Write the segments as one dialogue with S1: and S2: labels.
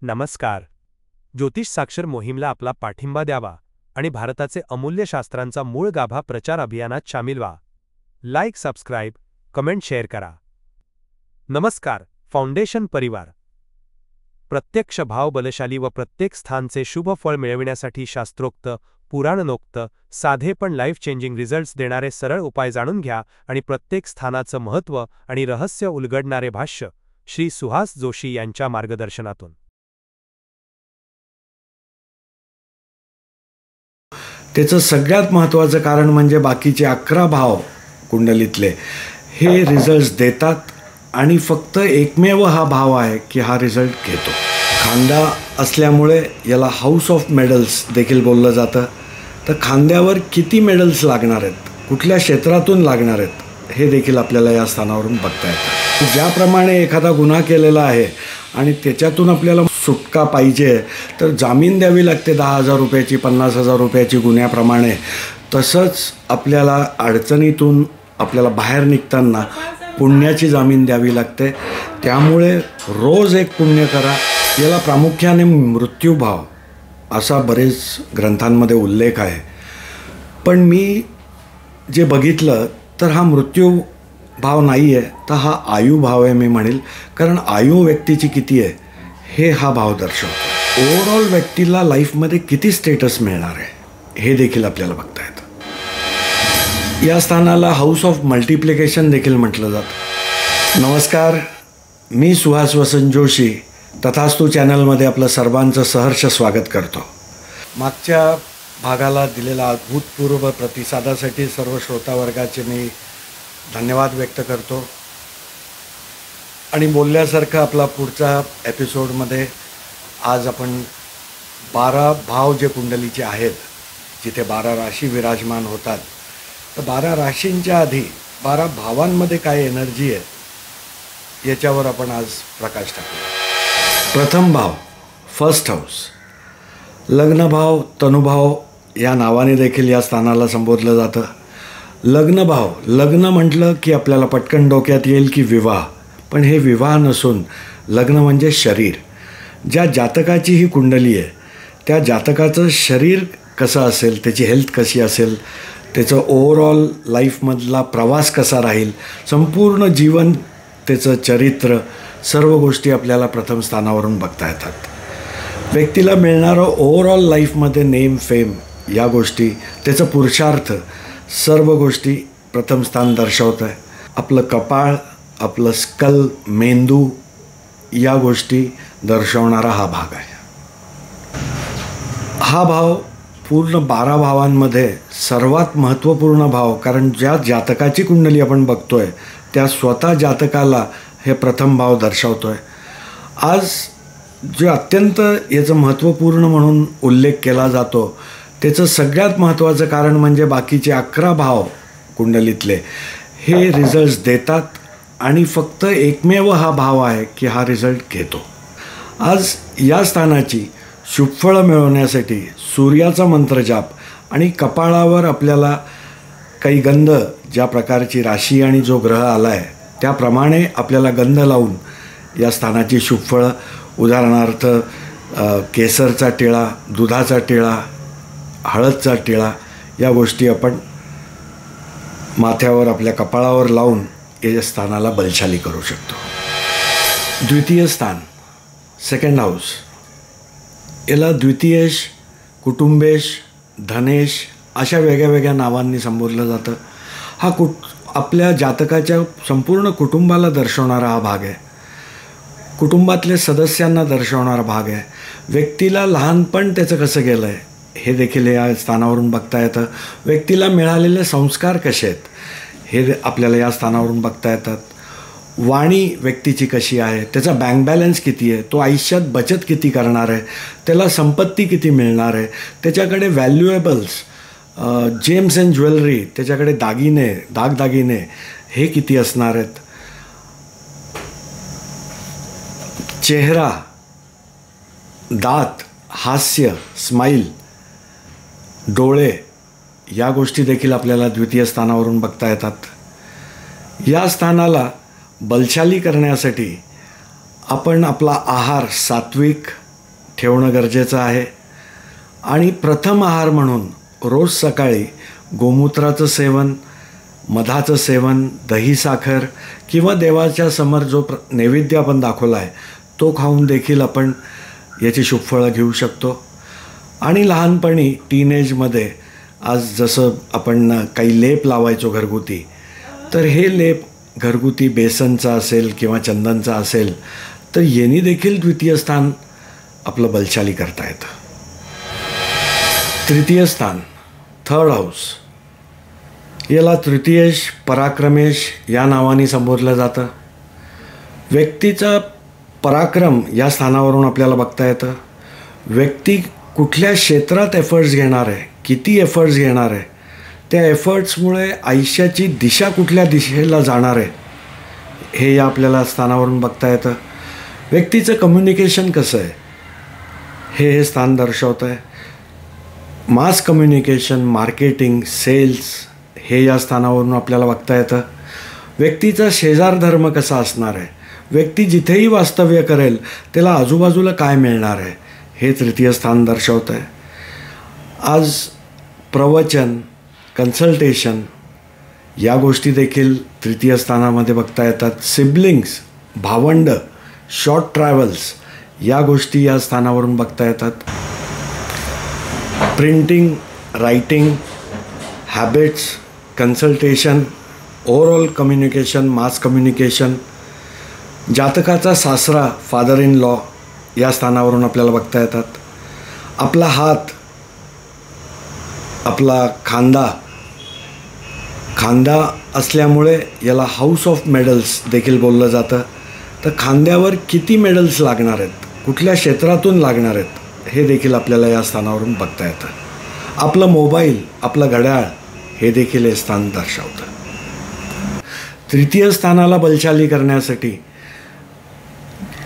S1: नमस्कार. ज्योतिष साक्षर मोहीमला आपला पाठिंबा द्यावा आणि भारताचे अमूल्य शास्त्रांचा मूळ गाभा प्रचार अभियानात शामिल व्हा. लाईक, सबस्क्राईब, कमेंट, शेअर करा. नमस्कार. फाउंडेशन परिवार. प्रत्यक्ष भाव बलशाली व प्रत्येक स्थानचे शुभ फळ मिळविण्यासाठी शास्त्रोक्त, पुराणनोक्त, साधे पण लाईफ चेंजिंग रिझल्ट्स देणारे सरळ उपाय जाणून घ्या आणि प्रत्येक स्थानाचं महत्त्व आणि रहस्य उलगडणारे भाष्य श्री सुहास जोशी यांच्या मार्गदर्शनातून.
S2: त्याचं सगळ्यात महत्त्वाचं कारण म्हणजे बाकीचे 11 भाव कुंडलीतले हे रिझल्ट्स देतात आणि फक्त एकमेव हा भाव आहे की हा रिझल्ट घेतो. खांदा असल्यामुळे याला हाऊस ऑफ मेडल्स देखील बोललं जातं. तर खांद्यावर किती मेडल्स लागणार आहेत, कुठल्या क्षेत्रातून लागणार आहेत हे देखील आपल्याला या स्थानावरून बघता येतं. ज्याप्रमाणे एखादा गुन्हा केलेला आहे आणि त्याच्यातून आपल्याला सुटका पाहिजे तर जामीन द्यावी लागते 10,000 रुपयाची, 50,000 रुपयाची गुन्ह्याप्रमाणे. तसंच आपल्याला अडचणीतून आपल्याला बाहेर निघताना पुण्याची जामीन द्यावी लागते. त्यामुळे रोज एक पुण्य करा. याला प्रामुख्याने मृत्यूभाव असा बरेच ग्रंथांमध्ये उल्लेख आहे. पण मी जे बघितलं तर हा मृत्यूभाव नाही आहे, तर हा आयुभाव आहे मी म्हणेल. कारण आयु व्यक्तीची किती आहे हे हा भाव दर्शवतो. ओव्हरऑल व्यक्तीला लाईफमध्ये किती स्टेटस मिळणार आहे हे देखील आपल्याला बघता येतं. या स्थानाला हाऊस ऑफ मल्टिप्लिकेशन देखील म्हटलं जातं. नमस्कार, मी सुहास वसंत जोशी तथास्तू चॅनलमध्ये आपलं सर्वांचं सहर्ष स्वागत करतो. मागच्या भागाला दिलेला अभूतपूर्व प्रतिसादासाठी सर्व श्रोतावर्गाचे मी धन्यवाद व्यक्त करतो. आणि बोलल्यासारखं आपला पुढच्या एपिसोडमध्ये आज आपण 12 भाव जे कुंडलीचे आहेत, जिथे 12 राशी विराजमान होतात, तर 12 राशींच्या आधी 12 भावांमध्ये काय एनर्जी आहे याच्यावर आपण आज प्रकाश टाकू. प्रथम भाव, फर्स्ट हाऊस. लग्नभाव, तनुभाव या नावाने देखील या स्थानाला संबोधलं जातं. लग्नभाव, लग्न म्हटलं की आपल्याला पटकन डोक्यात येईल की विवाह, पण हे विवाह नसून लग्न म्हणजे शरीर. ज्या जातकाची ही कुंडली आहे त्या जातकाचं शरीर कसं असेल, त्याची हेल्थ कशी असेल, त्याचं ओव्हरऑल लाईफमधला प्रवास कसा राहील, संपूर्ण जीवन, त्याचं चरित्र, सर्व गोष्टी आपल्याला प्रथम स्थानावरून बघता येतात. व्यक्तीला मिळणारं ओव्हरऑल लाईफमध्ये नेम, फेम या गोष्टी, त्याचं पुरुषार्थ, सर्व गोष्टी प्रथम स्थान दर्शवत आहे. आपलं कपाळ, आपलं स्कल, मेंदू या गोष्टी दर्शवणारा हा भाग आहे. हा भाव पूर्ण 12 भावांमध्ये सर्वात महत्त्वपूर्ण भाव, कारण ज्या जातकाची कुंडली आपण बघतोय त्या स्वतः जातकाला हे प्रथम भाव दर्शवतो आहे. आज जे अत्यंत याचं महत्त्वपूर्ण म्हणून उल्लेख केला जातो त्याचं सगळ्यात महत्त्वाचं कारण म्हणजे बाकीचे 11 भाव कुंडलीतले हे रिझल्ट्स देतात आणि फक्त एकमेव हा भाव आहे की हा रिझल्ट घेतो. आज या स्थानाची शुभफळं मिळवण्यासाठी सूर्याचा मंत्रजाप आणि कपाळावर आपल्याला काही गंध, ज्या प्रकारची राशी आणि जो ग्रह आला आहे त्याप्रमाणे आपल्याला गंध लावून या स्थानाची शुभफळं, उदाहरणार्थ केसरचा टिळा, दुधाचा टिळा, हळदचा टिळा या गोष्टी आपण माथ्यावर आपल्या कपाळावर लावून या स्थानाला बलशाली करू शकतो. द्वितीय स्थान, सेकंड हाऊस, याला द्वितीयेश, कुटुंबेश, धनेश अशा वेगळ्या वेगळ्या नावांनी संबोधलं जातं. हा आपल्या जातकाच्या संपूर्ण कुटुंबाला दर्शवणारा हा भाग आहे. कुटुंबातले सदस्यांना दर्शवणारा भाग आहे. व्यक्तीला लहानपण त्याचं कसं गेलं आहे हे देखील या स्थानावरून बघता येतं. व्यक्तीला मिळालेले संस्कार कसे आहेत हे आपल्याला या स्थानावरून बघता येतात. वाणी व्यक्तीची कशी आहे, त्याचा बँक बॅलन्स किती आहे, तो आयुष्यात बचत किती करणार आहे, त्याला संपत्ती किती मिळणार आहे, त्याच्याकडे व्हॅल्युएबल्स, जेम्स अँड ज्वेलरी, त्याच्याकडे दागिने, दागदागिने हे किती असणार आहेत. चेहरा, दात, हास्य, स्माईल, डोळे या गोष्टी देखील आपल्याला द्वितीय स्थानावरून बघता येतात. या स्थानाला बलशाली करण्यासाठी आपण आपला आहार सात्विक ठेवणं गरजेचं आहे. आणि प्रथम आहार म्हणून रोज सकाळी गोमूत्राचं सेवन, मधाचं सेवन, दही साखर किंवा देवाच्या समोर जो नैवेद्य आपण दाखवला आहे तो खाऊन देखील आपण याची शुभफळं घेऊ शकतो. आणि लहानपणी टीनेजमध्ये आज जसं आपण काही लेप लावायचो घरगुती, तर हे लेप घरगुती बेसनचा असेल किंवा चंदनचा असेल तर यांनी देखील द्वितीय स्थान आपलं बलशाली करता येतं. तृतीय स्थान, थर्ड हाऊस, याला तृतीयेश, पराक्रमेश या नावाने संबोधलं जातं. व्यक्तीचा पराक्रम या स्थानावरून आपल्याला बघता येतं. व्यक्ती कुठल्या क्षेत्रात एफर्ट्स घेणार आहे, किती एफर्ट्स घेणार आहे, त्या एफर्ट्समुळे आयुष्याची दिशा कुठल्या दिशेला जाणार आहे हे या आपल्याला स्थानावरून बघता येतं. व्यक्तीचं कम्युनिकेशन कसं आहे हे स्थान दर्शवतं आहे. मास कम्युनिकेशन, मार्केटिंग, सेल्स हे या स्थानावरून आपल्याला बघता येतं. व्यक्तीचा शेजार धर्म कसा असणार आहे, व्यक्ती जिथेही वास्तव्य करेल त्याला आजूबाजूला काय मिळणार आहे हे तृतीय स्थान दर्शवतं आहे. आज प्रवचन, कन्सल्टेशन या गोष्टी देखील तृतीय स्थानामध्ये बघता येतात. सिबलिंग्स, भावंड, शॉर्ट ट्रॅव्हल्स या गोष्टी या स्थानावरून बघता येतात. Printing, writing, habits, consultation, overall communication, mass communication, जातकाचा सासरा, फादर इन लॉ या स्थानावरून आपल्याला बघता येतात. आपला हात, आपला खांदा असल्यामुळे याला हाऊस ऑफ मेडल्स देखील बोललं जातं. तर खांद्यावर किती मेडल्स लागणार आहेत, कुठल्या क्षेत्रातून लागणार आहेत हे देखील आपल्याला या स्थानावरून बघता येतं. आपलं मोबाईल, आपलं घड्याळ हे देखील हे स्थान दर्शवतं. तृतीय स्थानाला बलशाली करण्यासाठी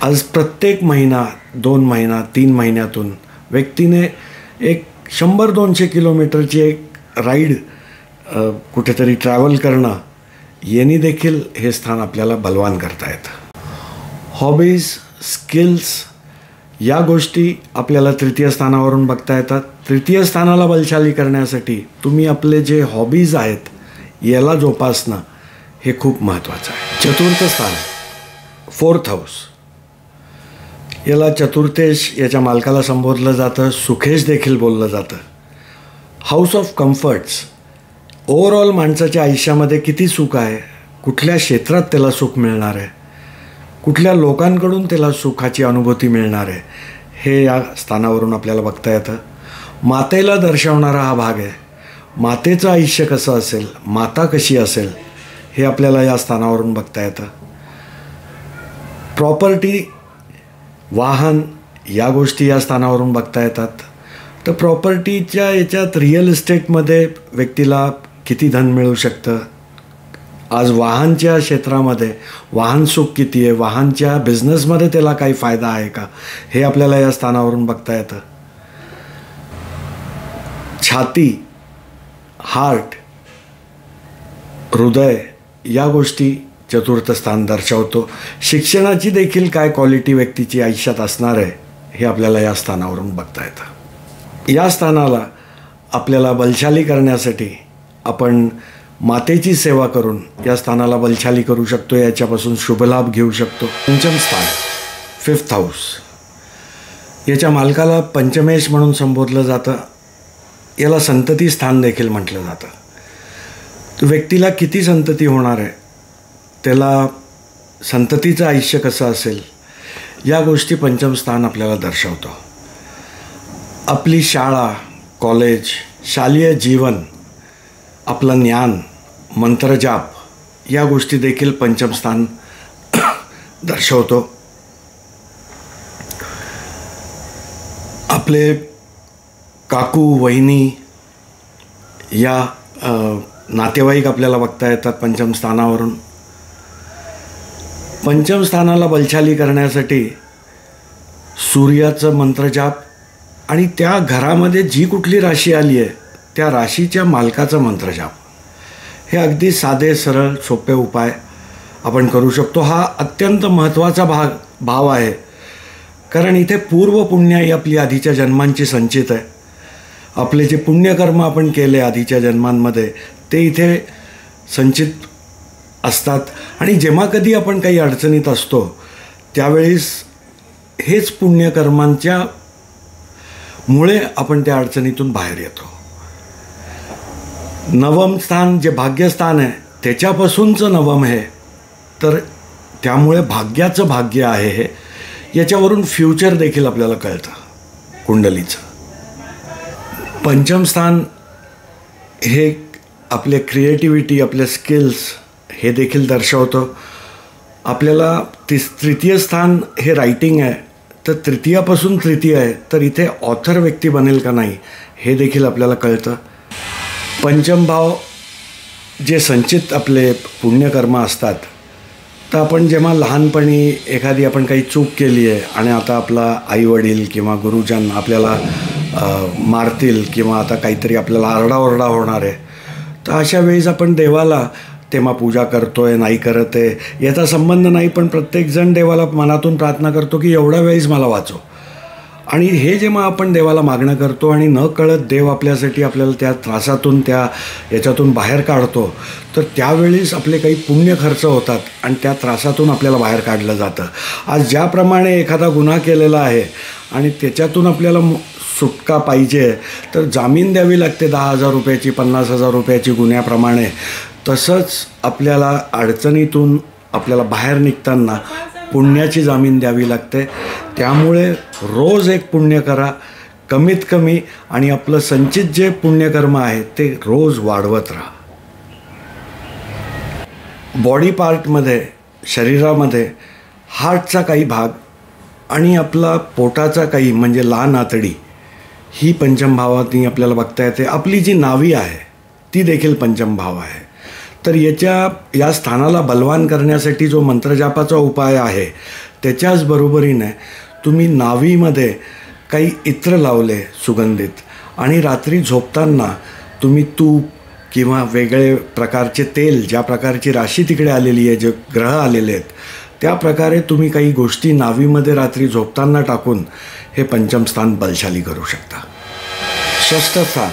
S2: आज प्रत्येक महिना, 2 महिना, 3 महिन्यातून व्यक्तीने एक 100-200 किलोमीटरची एक राईड कुठेतरी ट्रॅव्हल करणं यांनी देखील हे स्थान आपल्याला बलवान करता येतं. हॉबीज, स्किल्स या गोष्टी आपल्याला तृतीय स्थानावरून बघता येतात. तृतीय स्थानाला बलशाली करण्यासाठी तुम्ही आपले जे हॉबीज आहेत याला जोपासणं हे खूप महत्त्वाचं आहे. चतुर्थ स्थान, फोर्थ हाऊस, याला चतुर्थेश याच्या मालकाला संबोधलं जातं. सुखेश देखील बोललं जातं. हाऊस ऑफ कम्फर्ट्स, ओव्हरऑल माणसाच्या आयुष्यामध्ये किती सुख आहे, कुठल्या क्षेत्रात त्याला सुख मिळणार आहे, कुठल्या लोकांकडून त्याला सुखाची अनुभूती मिळणार आहे हे या स्थानावरून आपल्याला बघता येतं. मातेला दर्शवणारा हा भाग आहे. मातेचं आयुष्य कसं असेल, माता कशी असेल हे आपल्याला या स्थानावरून बघता येतं. प्रॉपर्टी, वाहन या गोष्टी या स्थानावरून बघता येतात. तर प्रॉपर्टीच्या याच्यात रिअल इस्टेटमध्ये व्यक्तीला किती धन मिळू शकतं, आज वाहनच्या क्षेत्रामध्ये वाहन सुख किती आहे, वाहनच्या बिझनेसमध्ये त्याला काही फायदा आहे का हे आपल्याला या स्थानावरून बघता येतं. छाती, हार्ट, हृदय या गोष्टी चतुर्थ स्थान दर्शवतो. शिक्षणाची देखील काय क्वालिटी व्यक्तीची आयुष्यात असणार आहे हे आपल्याला या स्थानावरून बघता येतं. या स्थानाला आपल्याला बलशाली करण्यासाठी आपण मातेची सेवा करून या स्थानाला बलशाली करू शकतो, याच्यापासून शुभलाभ घेऊ शकतो. पंचम स्थान, फिफ्थ हाऊस, याच्या मालकाला पंचमेश म्हणून संबोधलं जातं. याला संतती स्थान देखील म्हटलं जातं. तर व्यक्तीला किती संतती होणार आहे, त्याला संततीचं आयुष्य कसं असेल या गोष्टी पंचम स्थान आपल्याला दर्शवतो. आपली शाळा, कॉलेज, शालेय जीवन, आपलं ज्ञान, मंत्रजाप या गोष्टी देखील पंचम स्थान दर्शवतो. आपले काकू, वहिनी या नातेवाईक आपल्याला बघता येतात पंचम स्थानावरून. पंचम स्थानाला बलशाली करण्यासाठी सूर्याचं मंत्रजाप आणि त्या घरामध्ये जी कुठली राशी आली आहे त्या राशीच्या मालकाचा मंत्रजाप, हे अगदी साधे, सरळ, सोपे उपाय आपण करू शकतो. हा अत्यंत महत्त्वाचा भाव आहे, कारण इथे पूर्व पुण्य ही आपली आधीच्या जन्मांची संचित आहे. आपले जे पुण्यकर्म आपण केले आधीच्या जन्मांमध्ये ते इथे संचित असतात. आणि जेव्हा कधी आपण काही अडचणीत असतो त्यावेळेस हेच पुण्यकर्मांच्या मुळे आपण त्या अडचणीतून बाहेर येतो. नवम स्थान जे भाग्यस्थान आहे त्याच्यापासूनचं नवम आहे, तर त्यामुळे भाग्याचं भाग्य आहे हे. याच्यावरून फ्युचर देखील आपल्याला कळतं कुंडलीचं. पंचम स्थान हे आपले क्रिएटिव्हिटी, आपले स्किल्स हे देखील दर्शवतं. आपल्याला तृतीय स्थान हे रायटिंग आहे, तर तृतीयापासून तृतीय आहे, तर इथे ऑथर व्यक्ती बनेल का नाही हे देखील आपल्याला कळतं. पंचम भाव जे संचित आपले पुण्यकर्म असतात, तर आपण जेव्हा लहानपणी एखादी आपण काही चूक केली आहे आणि आता आपला आईवडील किंवा गुरुजन आपल्याला मारतील किंवा आता काहीतरी आपल्याला आरडाओरडा होणार आहे, तर अशा वेळेस आपण देवाला तेव्हा पूजा करतो आहे नाही करत आहे याचा संबंध नाही, पण प्रत्येकजण देवाला मनातून प्रार्थना करतो की एवढ्या वेळेस मला वाचव. आणि हे जेव्हा आपण देवाला मागणं करतो आणि न कळत देव आपल्यासाठी आपल्याला त्या त्रासातून त्या याच्यातून बाहेर काढतो, तर त्यावेळेस आपले काही पुण्य खर्च होतात आणि त्या त्रासातून आपल्याला बाहेर काढलं जातं. आज ज्याप्रमाणे एखादा गुन्हा केलेला आहे आणि त्याच्यातून आपल्याला सुटका पाहिजे तर जामीन द्यावी लागते 10,000 रुपयाची, 50,000 रुपयाची गुन्ह्याप्रमाणे. तसंच आपल्याला अडचणीतून आपल्याला बाहेर निघताना पुण्याची जामीन द्यावी लागते. त्यामुळे रोज एक पुण्य करा कमीत कमी, आणि आपलं संचित जे पुण्यकर्म आहे ते रोज वाढवत राहा. बॉडी पार्टमध्ये, शरीरामध्ये हार्टचा काही भाग आणि आपला पोटाचा काही म्हणजे लहान आतडी ही पंचम भावातनी आपल्याला बघता येते. आपली जी नावी आहे ती देखील पंचम भाव आहे. तर या स्थानाला बलवान करण्यासाठी जो मंत्रजापाचा उपाय आहे त्याच्याच बरोबरीने तुम्ही नावीमध्ये काही इत्र लावले सुगंधित, आणि रात्री झोपताना तुम्ही तूप किंवा वेगळे प्रकारचे तेल, ज्या प्रकारची राशी तिकडे आलेली आहे, जे ग्रह आलेले आहेत त्या प्रकारे तुम्ही काही गोष्टी नावीमध्ये रात्री झोपताना टाकून हे पंचम स्थान बलशाली करू शकता. षष्ठ स्थान,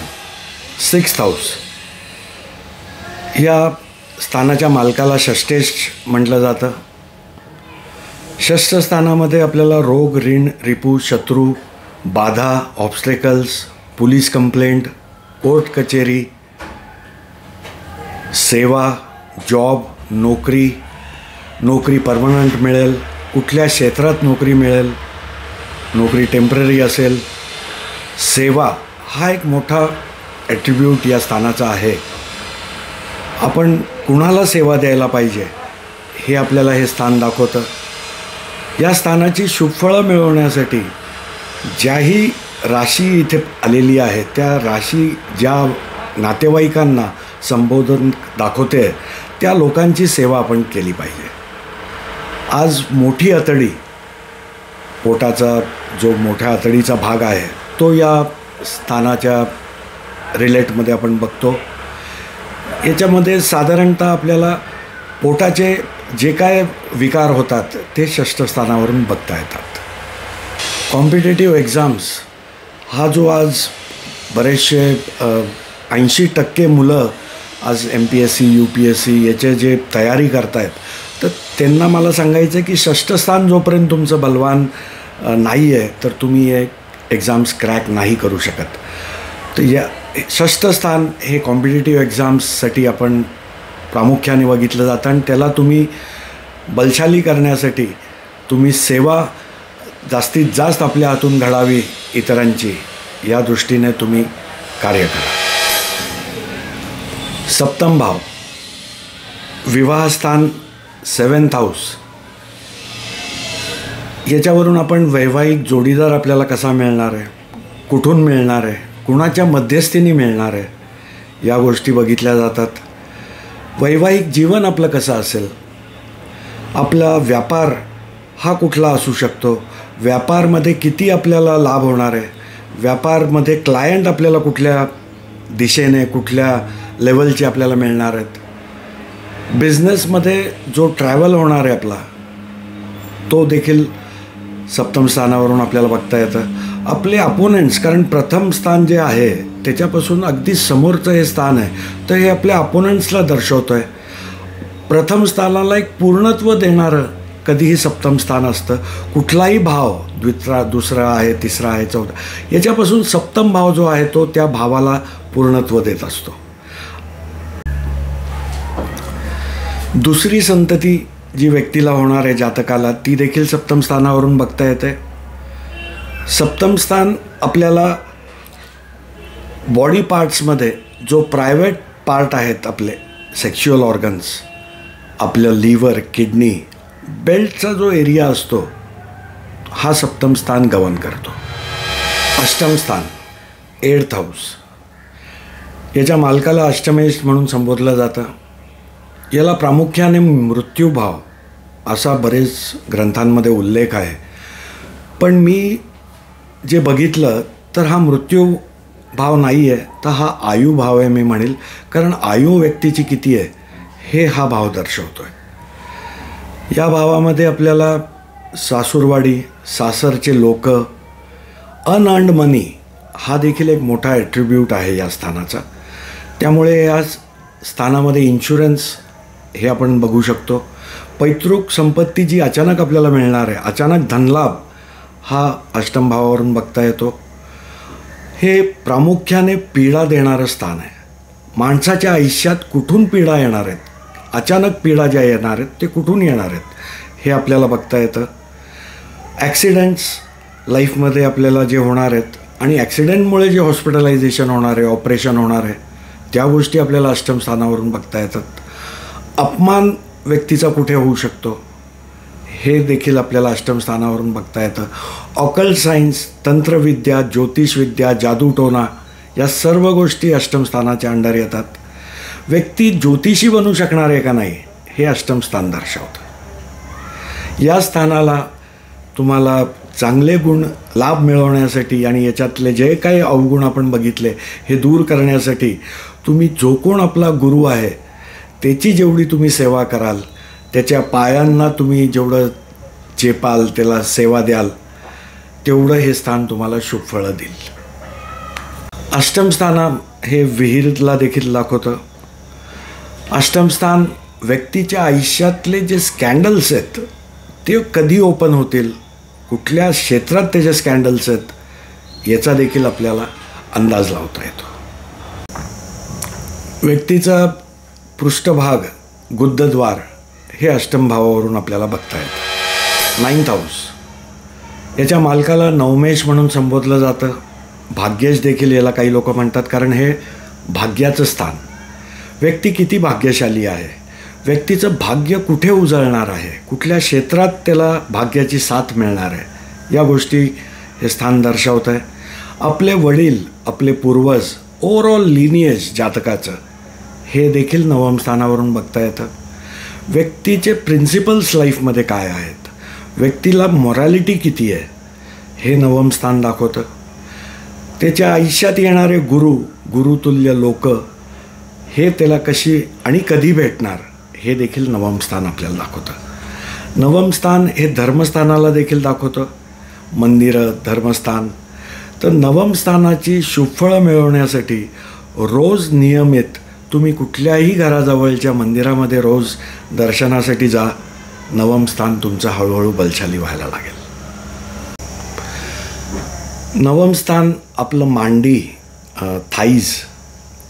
S2: 6th हाऊस, या स्थानाच्या मालकाला षष्ठेश म्हटलं जातं. षष्ठ स्थानामध्ये आपल्याला रोग, ऋण, रिपू, शत्रू, बाधा, ऑब्स्टेकल्स, पोलीस कंप्लेंट, कोर्ट कचेरी, सेवा, जॉब, नोकरी परमनंट मिळेल, कुठल्या क्षेत्रात नोकरी मिळेल, नोकरी टेम्पररी असेल, सेवा हा एक मोठा ॲट्रिब्यूट या स्थानाचा आहे. आपण कुणाला सेवा द्यायला पाहिजे हे आपल्याला हे स्थान दाखवतं. या स्थानाची शुभफळं मिळवण्यासाठी ज्याही राशी इथे आलेली आहे त्या राशी ज्या नातेवाईकांना संबोधन दाखवते त्या लोकांची सेवा आपण केली पाहिजे. आज मोठी आतडी, पोटाचा जो मोठ्या आतडीचा भाग आहे तो या स्थानाच्या रिलेटमध्ये आपण बघतो. याच्यामध्ये साधारणतः आपल्याला पोटाचे जे काय विकार होतात ते षष्ठ स्थानावरून बघता येतात. कॉम्पिटेटिव्ह एक्झाम्स हा जो आज बरेचसे 80% मुलं आज MPSC, UPSC याचे जे तयारी करत आहेत, तर त्यांना मला सांगायचं आहे की षष्ठ स्थान जोपर्यंत तुमचं बलवान नाही आहे तर तुम्ही हे एक्झाम्स क्रॅक नाही करू शकत. तर या षष्ठ स्थान हे कॉम्पिटेटिव्ह एक्झाम्ससाठी आपण प्रामुख्याने बघितलं जातं आणि त्याला तुम्ही बलशाली करण्यासाठी तुम्ही सेवा जास्तीत जास्त आपल्या हातून घडावी इतरांची, या दृष्टीने तुम्ही कार्य करा. सप्तम भाव, विवाहस्थान, 7th हाऊस, याच्यावरून आपण वैवाहिक जोडीदार आपल्याला कसा मिळणार आहे, कुठून मिळणार आहे, कुणाच्या मध्यस्थीने मिळणार आहे, या गोष्टी बघितल्या जातात. वैवाहिक जीवन आपलं कसं असेल, आपला व्यापार हा कुठला असू शकतो, व्यापारमध्ये किती आपल्याला लाभ होणार आहे, व्यापारमध्ये क्लायंट आपल्याला कुठल्या दिशेने कुठल्या लेवलचे आपल्याला मिळणार आहेत, बिझनेसमध्ये जो ट्रॅव्हल होणार आहे आपला तो देखील सप्तम स्थानावरून आपल्याला बघता येतं. आपले अपोनंट्स, कारण प्रथम स्थान जे आहे त्याच्यापासून अगदी समोरचं हे स्थान आहे, तर हे आपल्या अपोनंट्सला दर्शवतं आहे. प्रथम स्थानाला एक पूर्णत्व देणारं कधीही सप्तम स्थान असतं. कुठलाही भाव दुसरा आहे, तिसरा आहे, चौथा, याच्यापासून सप्तम भाव जो आहे तो त्या भावाला पूर्णत्व देत असतो. दुसरी संतती जी व्यक्तीला होणार आहे जातकाला, ती देखील सप्तम स्थानावरून बघता येते. सप्तम स्थान आपल्याला बॉडी पार्ट्समध्ये जो प्रायव्हेट पार्ट आहेत आपले सेक्शुअल ऑर्गन्स, आपलं लिव्हर, किडनी, बेल्टचा जो एरिया असतो हा सप्तम स्थान गवन करतो. अष्टम स्थान 8th हाऊस, याच्या मालकाला अष्टमेश म्हणून संबोधलं जातं. याला प्रामुख्याने मृत्यूभाव असा बरेच ग्रंथांमध्ये उल्लेख आहे, पण मी जे बघितलं तर हा मृत्यू भाव नाही आहे, तर हा आयुभाव आहे मी म्हणेल. कारण आयु व्यक्तीची किती आहे हे हा भाव दर्शवतो आहे. या भावामध्ये आपल्याला सासूरवाडी, सासरचे लोक, अनअर्न्ड मनी हा देखील एक मोठा ॲट्रिब्यूट आहे या स्थानाचा. त्यामुळे या स्थानामध्ये इन्शुरन्स हे आपण बघू शकतो. पैतृक संपत्ती जी अचानक आपल्याला मिळणार आहे, अचानक धनलाभ हा अष्टम भावावरून बघता येतो. हे प्रामुख्याने पीडा देणारं स्थान आहे. माणसाच्या आयुष्यात कुठून पीडा येणार आहेत, अचानक पीडा ज्या येणार आहेत ते कुठून येणार आहेत हे आपल्याला बघता येतं. ॲक्सिडेंट्स लाईफमध्ये आपल्याला जे होणार आहेत आणि ॲक्सिडेंटमुळे जे हॉस्पिटलायझेशन होणार आहे, ऑपरेशन होणार आहे, त्या गोष्टी आपल्याला अष्टम स्थानावरून बघता येतात. अपमान व्यक्तीचा कुठे होऊ शकतो हे देखील आपल्याला अष्टम स्थानावरून बघता येतं. ऑकल्ट सायन्स, तंत्रविद्या, ज्योतिषविद्या, जादूटोना या सर्व गोष्टी अष्टम स्थानाच्या अंडर येतात. व्यक्ती ज्योतिषी बनू शकणार आहे का नाही हे अष्टम स्थान दर्शवतं. या स्थानाला तुम्हाला चांगले गुण लाभ मिळवण्यासाठी आणि याच्यातले जे काही अवगुण आपण बघितले हे दूर करण्यासाठी तुम्ही जो कोण आपला गुरु आहे त्याची जेवढी तुम्ही सेवा कराल, त्याच्या पायांना तुम्ही जेवढं चेपाल, त्याला सेवा द्याल, तेवढं हे स्थान तुम्हाला शुभ फळं देईल. अष्टम स्थान हे विहीरला देखील दाखवतं. अष्टम स्थान व्यक्तीच्या आयुष्यातले जे स्कॅन्डल्स आहेत ते कधी ओपन होतील, कुठल्या क्षेत्रात त्याचे स्कॅन्डल्स आहेत याचा देखील आपल्याला अंदाज लावता येतो. व्यक्तीचा पृष्ठभाग, गुद्धद्वार हे अष्टम भावावरून आपल्याला बघता येतं. 9th हाऊस, याच्या मालकाला नवमेश म्हणून संबोधलं जातं. भाग्येश देखील याला काही लोक म्हणतात, कारण हे भाग्याचं स्थान. व्यक्ती किती भाग्यशाली आहे, व्यक्तीचं भाग्य कुठे उजळणार आहे, कुठल्या क्षेत्रात त्याला भाग्याची साथ मिळणार आहे, या गोष्टी हे स्थान दर्शवत आहे. आपले वडील, आपले पूर्वज, ओव्हरऑल लिनिएज जातकाचं हे देखील नवम स्थानावरून बघता येतं. व्यक्तीचे प्रिन्सिपल्स लाईफमध्ये काय आहेत, व्यक्तीला मॉरॅलिटी किती आहे हे नवम स्थान दाखवतं. त्याच्या आयुष्यात येणारे गुरुतुल्य लोक हे त्याला कशी आणि कधी भेटणार हे देखील नवम स्थान आपल्याला दाखवतं. नवम स्थान हे धर्मस्थानाला देखील दाखवतं, मंदिरं, धर्मस्थान. तर नवम स्थानाची शुभफळं मिळवण्यासाठी रोज नियमित तुम्ही कुठल्याही घराजवळच्या मंदिरामध्ये रोज दर्शनासाठी जा. नवम स्थान तुमचं हळूहळू बलशाली व्हायला लागेल. नवम स्थान आपलं मांडी, थाईज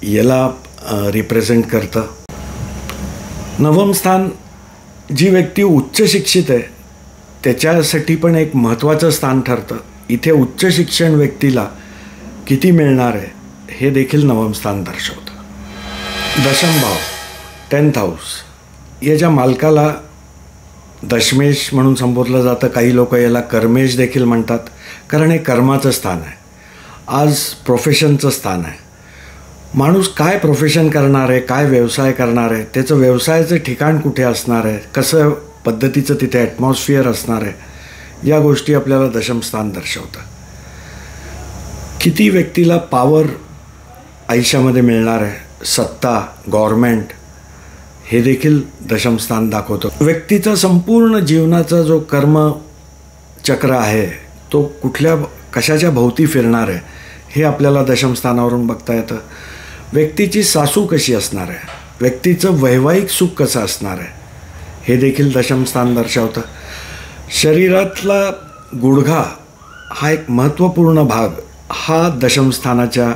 S2: याला रिप्रेझेंट करतं. नवम स्थान जी व्यक्ती उच्च शिक्षित आहे त्याच्यासाठी पण एक महत्त्वाचं स्थान ठरतं. इथे उच्च शिक्षण व्यक्तीला किती मिळणार आहे हे देखील नवम स्थान दर्शवतं. दशम भाव 10th हाऊस, याच्या मालकाला दशमेश म्हणून संबोधलं जातं. काही लोक याला कर्मेश देखील म्हणतात, कारण हे कर्माचं स्थान आहे. आज प्रोफेशनचं स्थान आहे. माणूस काय प्रोफेशन करणार आहे, काय व्यवसाय करणार आहे, त्याचं व्यवसायाचं ठिकाण कुठे असणार आहे, कसं पद्धतीचं तिथे ॲटमॉस्फिअर असणार आहे, या गोष्टी आपल्याला दशमस्थान दर्शवतं. किती व्यक्तीला पॉवर आयुष्यामध्ये मिळणार आहे, सत्ता, गव्हर्मेंट, हे देखील दशमस्थान दाखवतं. व्यक्तीचा संपूर्ण जीवनाचा जो कर्म चक्र आहे तो कशाच्या भोवती फिरणार आहे हे आपल्याला दशमस्थानावरून बघता येतं. व्यक्तीची सासू कशी असणार आहे, व्यक्तीचं वैवाहिक सुख कसं असणार आहे हे देखील दशमस्थान दर्शवतं. शरीरातला गुडघा हा एक महत्त्वपूर्ण भाग हा दशमस्थानाच्या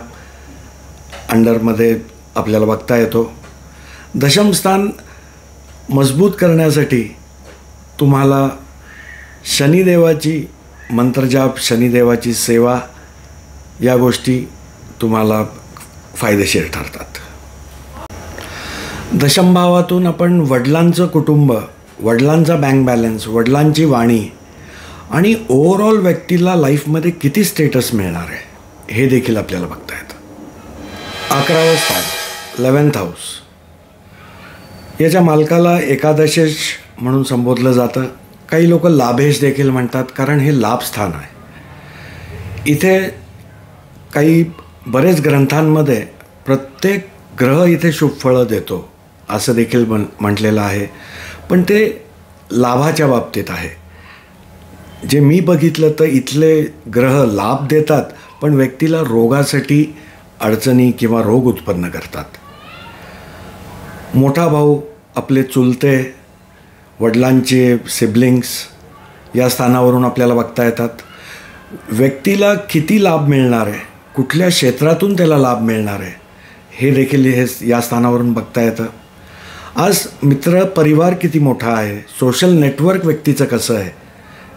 S2: अंडरमध्ये आपल्याला बघता येतो. दशमस्थान मजबूत करण्यासाठी तुम्हाला शनिदेवाची मंत्रजाप, शनिदेवाची सेवा या गोष्टी तुम्हाला फायदेशीर ठरतात. दशमभावातून आपण वडिलांचं कुटुंब, वडिलांचा बँक बॅलन्स, वडिलांची वाणी आणि ओव्हरऑल व्यक्तीला लाईफमध्ये किती स्टेटस मिळणार आहे हे देखील आपल्याला बघता येतं. 11वं स्थान 11th हाऊस, याच्या मालकाला एकादशेश म्हणून संबोधलं जातं. काही लोक लाभेश देखील म्हणतात कारण हे लाभ स्थान आहे. इथे बरेच ग्रंथांमध्ये प्रत्येक ग्रह इथे शुभ फळं देतो असं देखील म्हटलेलं आहे, पण ते लाभाच्या बाबतीत आहे. जे मी बघितलं तर इथले ग्रह लाभ देतात पण व्यक्तीला रोगासाठी अडचणी किंवा रोग उत्पन्न करतात. मोठा भाऊ, आपले चुलते, वडिलांचे सिबलिंग्स या स्थानावरून आपल्याला बघता येतात. व्यक्तीला किती लाभ मिळणार आहे, कुठल्या क्षेत्रातून त्याला लाभ मिळणार आहे हे देखील या स्थानावरून बघता येतं. आज मित्र परिवार किती मोठा आहे, सोशल नेटवर्क व्यक्तीचं कसं आहे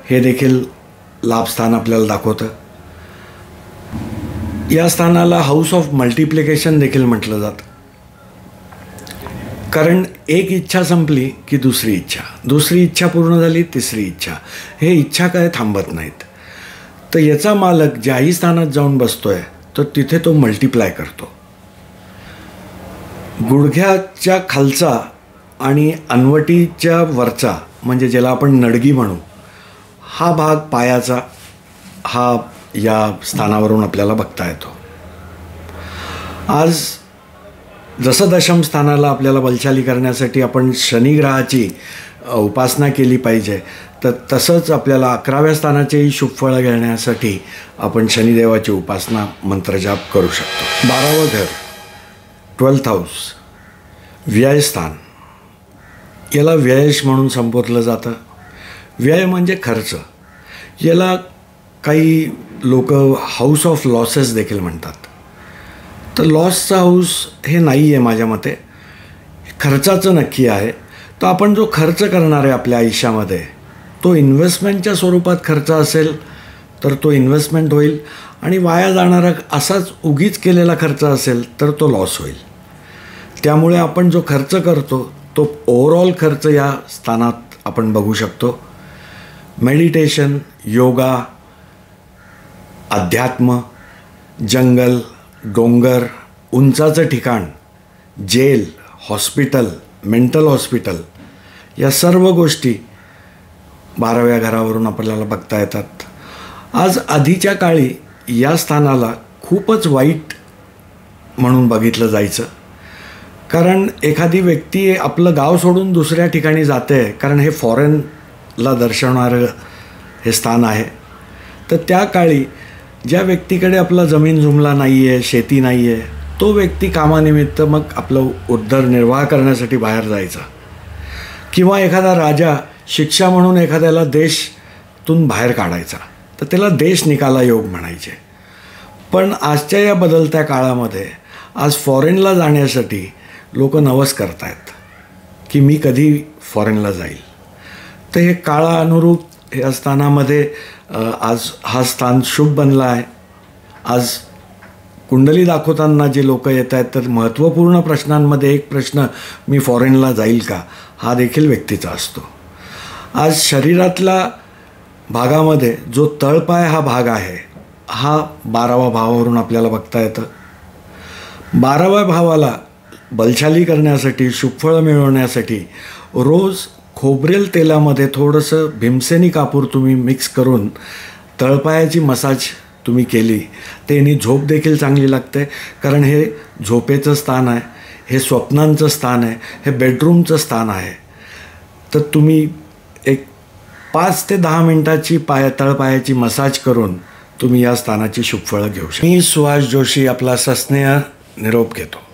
S2: हे देखील लाभस्थान आपल्याला दाखवतं. या स्थानाला हाऊस ऑफ मल्टिप्लिकेशन देखील म्हटलं जातं, कारण एक इच्छा संपली की दुसरी इच्छा पूर्ण झाली, तिसरी इच्छा. हे इच्छा काय थांबत नाहीत. तर याचा मालक ज्याही स्थानात जाऊन बसतोय तर तिथे तो मल्टिप्लाय करतो. गुडघ्याच्या खालचा आणि अनवटीच्या वरचा म्हणजे ज्याला आपण नडगी म्हणू हा भाग पायाचा हा या स्थानावरून आपल्याला बघता येतो. आज जसं दशमस्थानाला आपल्याला बलशाली करण्यासाठी आपण शनिग्रहाची उपासना केली पाहिजे, तर तसंच आपल्याला 11व्या स्थानाचेही शुभफळं घेण्यासाठी आपण शनिदेवाची उपासना मंत्रजाप करू शकतो. 12वं घर 12th हाऊस, व्ययस्थान, याला व्ययश म्हणून संबोधलं जातं. व्यय म्हणजे खर्च. याला काही लोक हाऊस ऑफ लॉसेस देखील म्हणतात. तर लॉसचा हाऊस हे नाही आहे माझ्या मते, खर्चाचं नक्की आहे. तर आपण जो खर्च करणार आहे आपल्या आयुष्यामध्ये तो इन्व्हेस्टमेंटच्या स्वरूपात खर्च असेल तर तो इन्व्हेस्टमेंट होईल, आणि वाया जाणारा असाच उगीच केलेला खर्च असेल तर तो लॉस होईल. त्यामुळे आपण जो खर्च करतो तो ओव्हरऑल खर्च या स्थानात आपण बघू शकतो. मेडिटेशन, योगा, अध्यात्म, जंगल, डोंगर, उंचाचं ठिकाण, जेल, हॉस्पिटल, मेंटल हॉस्पिटल या सर्व गोष्टी 12व्या घरावरून आपल्याला बघता येतात. आज आधीच्या काळी या स्थानाला खूपच वाईट म्हणून बघितलं जायचं, कारण एखादी व्यक्ती आपलं गाव सोडून दुसऱ्या ठिकाणी जाते कारण हे फॉरेनला दर्शवणारं हे स्थान आहे. तर त्या काळी ज्या व्यक्तीकडे आपला जमीन जुमला नाही आहे, शेती नाही आहे, तो व्यक्ती कामानिमित्त मग आपलं उदरनिर्वाह करण्यासाठी बाहेर जायचा. किंवा एखादा राजा शिक्षा म्हणून एखाद्याला देशातून बाहेर काढायचा, तर त्याला देश निकाला योग म्हणायचे. पण आजच्या या बदलत्या काळामध्ये आज फॉरेनला जाण्यासाठी लोक नवस करत आहेत की मी कधी फॉरेनला जाईल. तर हे काळानुरूप या स्थानामध्ये आज हा स्थान शुभ बनला आहे. आज कुंडली दाखवताना जे लोक येत आहेत तर महत्त्वपूर्ण प्रश्नांमध्ये एक प्रश्न, मी फॉरेनला जाईल का, हा देखील व्यक्तीचा असतो. आज शरीरातल्या भागामध्ये जो तळपाय हा भाग आहे हा 12व्या भावावरून आपल्याला बघता येतं. 12व्या भावाला बलशाली करण्यासाठी, शुभफळं मिळवण्यासाठी रोज खोबरेल तेलामध्ये थोडंसं भीमसेनी कापूर तुम्ही मिक्स करून तळपायाची मसाज तुम्ही केली तर यानी झोप देखील चांगली लागते. कारण हे झोपेचं स्थान आहे, हे स्वप्नांचं स्थान आहे, हे बेडरूमचं स्थान आहे. तर तुम्ही एक 5 ते 10 मिनिटाची तळपायाची मसाज करून तुम्ही या स्थानाची शुभफळं घेऊ शकता. मी सुहास जोशी आपला सस्नेह निरोप घेतो.